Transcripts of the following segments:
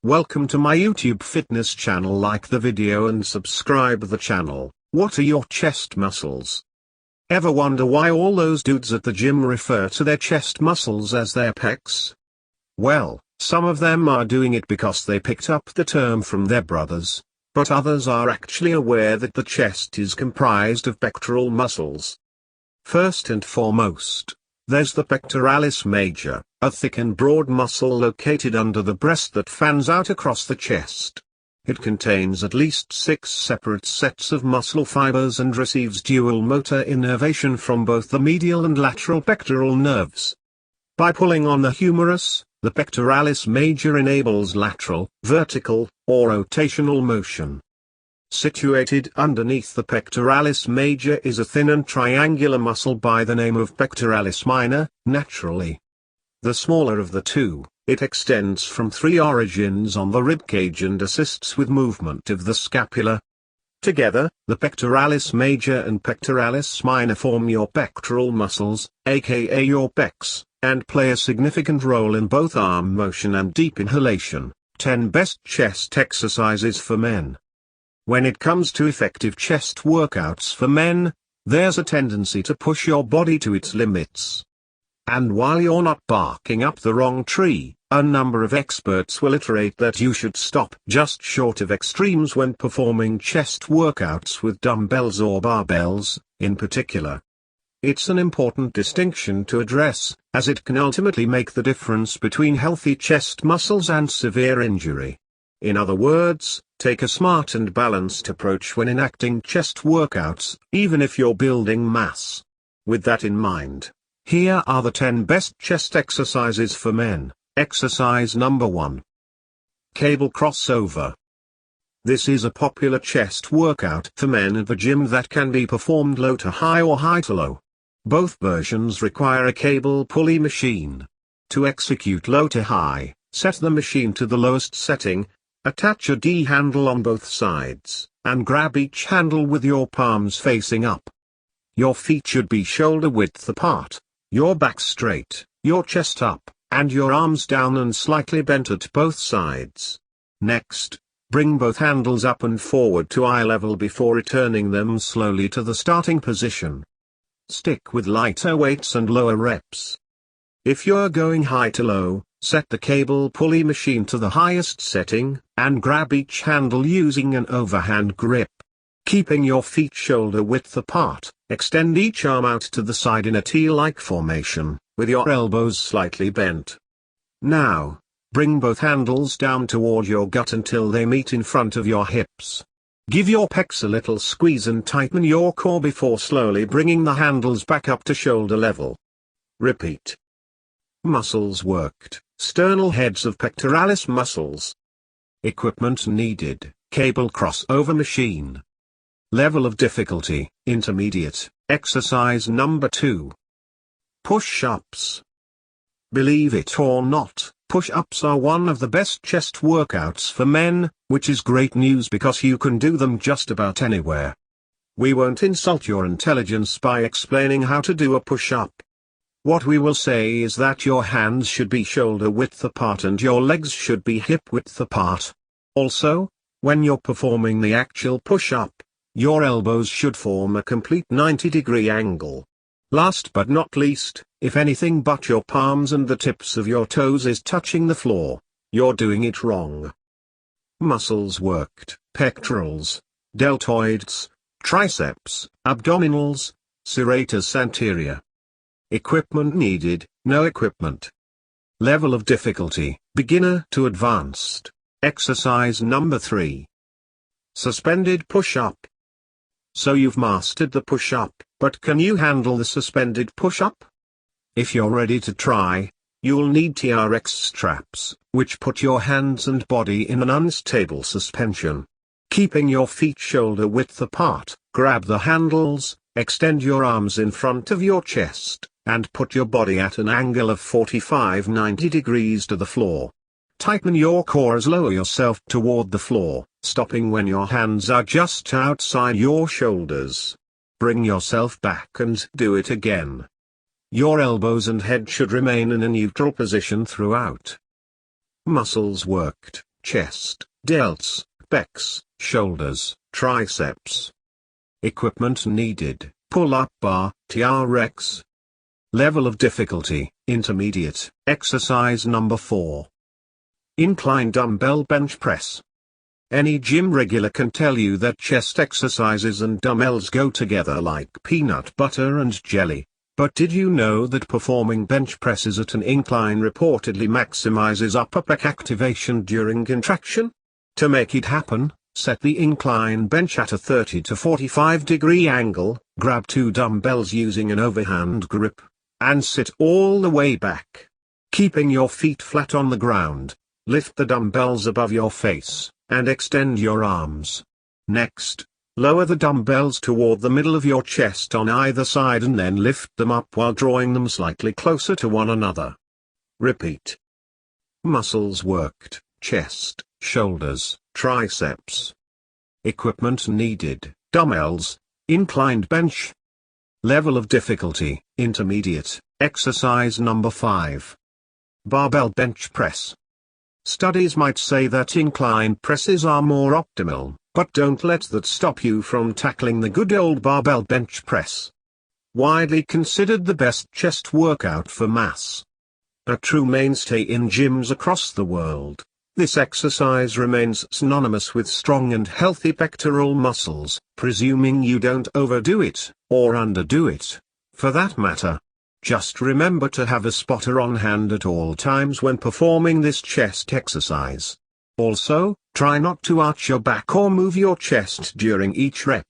Welcome to my YouTube fitness channel. Like the video and subscribe the channel. What are your chest muscles? Ever wonder why all those dudes at the gym refer to their chest muscles as their pecs? Well, some of them are doing it because they picked up the term from their brothers, but others are actually aware that the chest is comprised of pectoral muscles. First and foremost, there's the pectoralis major, a thick and broad muscle located under the breast that fans out across the chest. It contains at least 6 separate sets of muscle fibers and receives dual motor innervation from both the medial and lateral pectoral nerves. By pulling on the humerus, the pectoralis major enables lateral, vertical, or rotational motion. Situated underneath the pectoralis major is a thin and triangular muscle by the name of pectoralis minor, naturally. The smaller of the two, it extends from 3 origins on the ribcage and assists with movement of the scapula. Together, the pectoralis major and pectoralis minor form your pectoral muscles, aka your pecs, and play a significant role in both arm motion and deep inhalation. 10 best chest exercises for men. When it comes to effective chest workouts for men, there's a tendency to push your body to its limits. And while you're not barking up the wrong tree, a number of experts will iterate that you should stop just short of extremes when performing chest workouts with dumbbells or barbells, in particular. It's an important distinction to address, as it can ultimately make the difference between healthy chest muscles and severe injury. In other words, take a smart and balanced approach when enacting chest workouts, even if you're building mass. With that in mind, here are the 10 best chest exercises for men. Exercise number 1. Cable crossover. This is a popular chest workout for men at the gym that can be performed low to high or high to low. Both versions require a cable pulley machine. To execute low to high, set the machine to the lowest setting, attach a D handle on both sides, and grab each handle with your palms facing up. Your feet should be shoulder width apart, your back straight, your chest up, and your arms down and slightly bent at both sides. Next, bring both handles up and forward to eye level before returning them slowly to the starting position. Stick with lighter weights and lower reps. If you're going high to low, set the cable pulley machine to the highest setting, and grab each handle using an overhand grip. Keeping your feet shoulder width apart, extend each arm out to the side in a T-like formation, with your elbows slightly bent. Now, bring both handles down toward your gut until they meet in front of your hips. Give your pecs a little squeeze and tighten your core before slowly bringing the handles back up to shoulder level. Repeat. Muscles worked. Sternal heads of pectoralis muscles. Equipment needed, cable crossover machine. Level of difficulty, intermediate. Exercise number 2. Push-ups. Believe it or not, push-ups are one of the best chest workouts for men, which is great news because you can do them just about anywhere. We won't insult your intelligence by explaining how to do a push-up. What we will say is that your hands should be shoulder width apart and your legs should be hip width apart. Also, when you're performing the actual push-up, your elbows should form a complete 90-degree angle. Last but not least, if anything but your palms and the tips of your toes is touching the floor, you're doing it wrong. Muscles worked: pectorals, deltoids, triceps, abdominals, serratus anterior. Equipment needed: no equipment. Level of difficulty: beginner to advanced. Exercise number 3. Suspended push-up. So you've mastered the push-up, but can you handle the suspended push-up? If you're ready to try, you'll need TRX straps, which put your hands and body in an unstable suspension. Keeping your feet shoulder width apart, grab the handles, extend your arms in front of your chest, and put your body at an angle of 45-90 degrees to the floor. Tighten your core as lower yourself toward the floor, stopping when your hands are just outside your shoulders. Bring yourself back and do it again. Your elbows and head should remain in a neutral position throughout. Muscles worked: chest, delts, pecs, shoulders, triceps. Equipment needed: pull-up bar, TRX. Level of difficulty: intermediate. Exercise number 4. Incline dumbbell bench press. Any gym regular can tell you that chest exercises and dumbbells go together like peanut butter and jelly. But did you know that performing bench presses at an incline reportedly maximizes upper pec activation during contraction? To make it happen, set the incline bench at a 30 to 45 degree angle, grab 2 dumbbells using an overhand grip, and sit all the way back. Keeping your feet flat on the ground, lift the dumbbells above your face, and extend your arms. Next, lower the dumbbells toward the middle of your chest on either side and then lift them up while drawing them slightly closer to one another. Repeat. Muscles worked: chest, shoulders, triceps. Equipment needed: dumbbells, inclined bench. Level of difficulty: intermediate. Exercise number 5. Barbell bench press. Studies might say that incline presses are more optimal, but don't let that stop you from tackling the good old barbell bench press. Widely considered the best chest workout for mass. A true mainstay in gyms across the world, this exercise remains synonymous with strong and healthy pectoral muscles, presuming you don't overdo it, or underdo it, for that matter. Just remember to have a spotter on hand at all times when performing this chest exercise. Also, try not to arch your back or move your chest during each rep.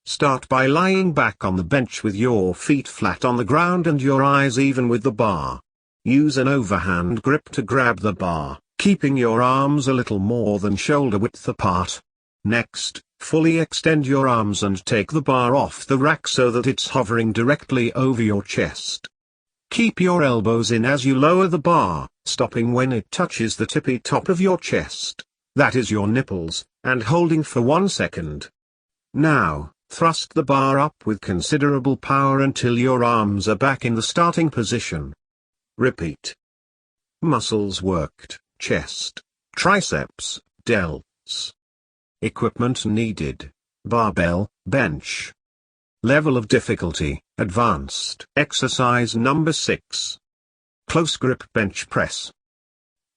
Start by lying back on the bench with your feet flat on the ground and your eyes even with the bar. Use an overhand grip to grab the bar, keeping your arms a little more than shoulder width apart. Next, fully extend your arms and take the bar off the rack so that it's hovering directly over your chest. Keep your elbows in as you lower the bar, stopping when it touches the tippy top of your chest, that is your nipples, and holding for 1 second. Now, thrust the bar up with considerable power until your arms are back in the starting position. Repeat. Muscles worked: chest, triceps, delts. Equipment needed: barbell, bench. Level of difficulty: advanced. Exercise number 6. Close grip bench press.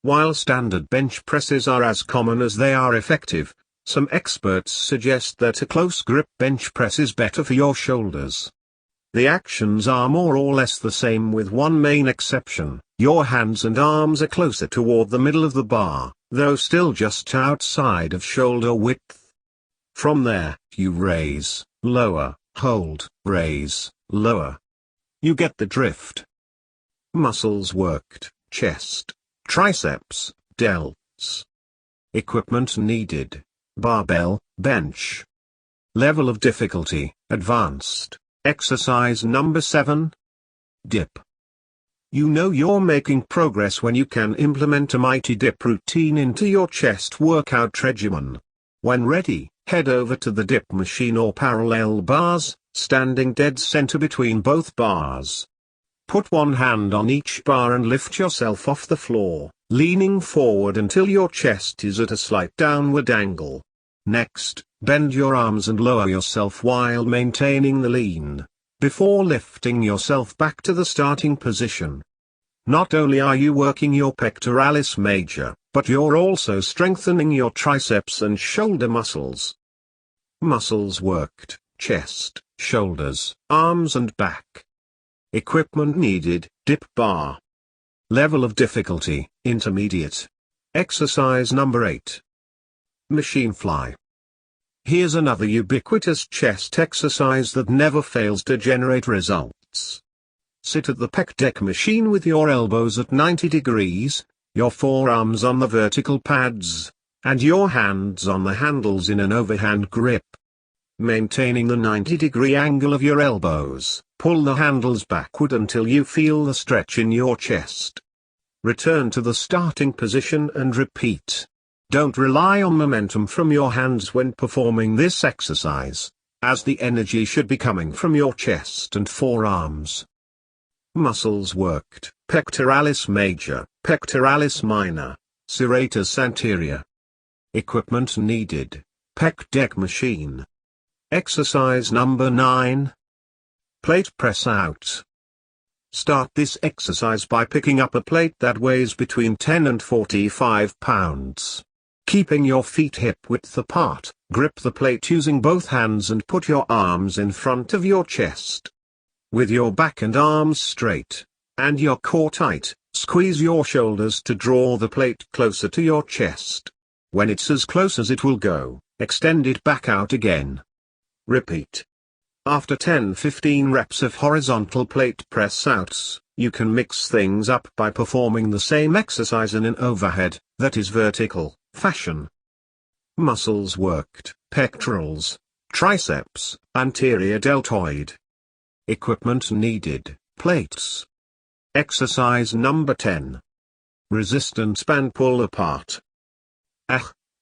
While standard bench presses are as common as they are effective, some experts suggest that a close grip bench press is better for your shoulders. The actions are more or less the same with one main exception: your hands and arms are closer toward the middle of the bar, though still just outside of shoulder width. From there, you raise, lower, hold, raise, lower. You get the drift. Muscles worked: chest, triceps, delts. Equipment needed: barbell, bench. Level of difficulty: advanced. Exercise number 7. Dip. You know you're making progress when you can implement a mighty dip routine into your chest workout regimen. When ready, head over to the dip machine or parallel bars, standing dead center between both bars. Put one hand on each bar and lift yourself off the floor, leaning forward until your chest is at a slight downward angle. Next, bend your arms and lower yourself while maintaining the lean, before lifting yourself back to the starting position. Not only are you working your pectoralis major, but you're also strengthening your triceps and shoulder muscles. Muscles worked: chest, shoulders, arms and back. Equipment needed: dip bar. Level of difficulty: intermediate. Exercise number 8. Machine fly. Here's another ubiquitous chest exercise that never fails to generate results. Sit at the pec deck machine with your elbows at 90 degrees, your forearms on the vertical pads, and your hands on the handles in an overhand grip. Maintaining the 90-degree angle of your elbows, pull the handles backward until you feel the stretch in your chest. Return to the starting position and repeat. Don't rely on momentum from your hands when performing this exercise, as the energy should be coming from your chest and forearms. Muscles worked: pectoralis major, pectoralis minor. serratus anterior. Equipment needed, pec deck machine. Exercise number 9. Plate press out. Start this exercise by picking up a plate that weighs between 10 and 45 pounds. Keeping your feet hip-width apart, grip the plate using both hands and put your arms in front of your chest. With your back and arms straight, and your core tight, squeeze your shoulders to draw the plate closer to your chest. When it's as close as it will go, extend it back out again. Repeat. After 10-15 reps of horizontal plate press outs, you can mix things up by performing the same exercise in an overhead, that is vertical, fashion. Muscles worked, pectorals, triceps, anterior deltoid. Equipment needed, plates. Exercise number 10. Resistance band pull apart.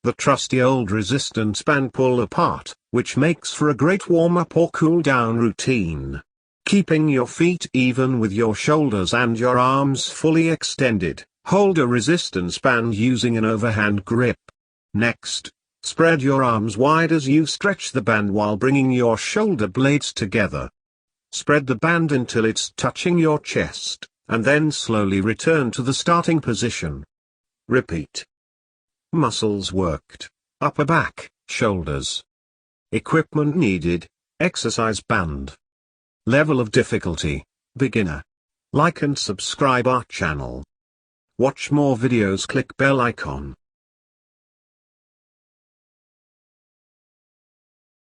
The trusty old resistance band pull apart, which makes for a great warm-up or cool-down routine. Keeping your feet even with your shoulders and your arms fully extended, hold a resistance band using an overhand grip. Next, spread your arms wide as you stretch the band while bringing your shoulder blades together. Spread the band until it's touching your chest, and then slowly return to the starting position. Repeat. Muscles worked, upper back, shoulders. Equipment needed, exercise band. Level of difficulty, beginner. Like and subscribe our channel. Watch more videos, click bell icon.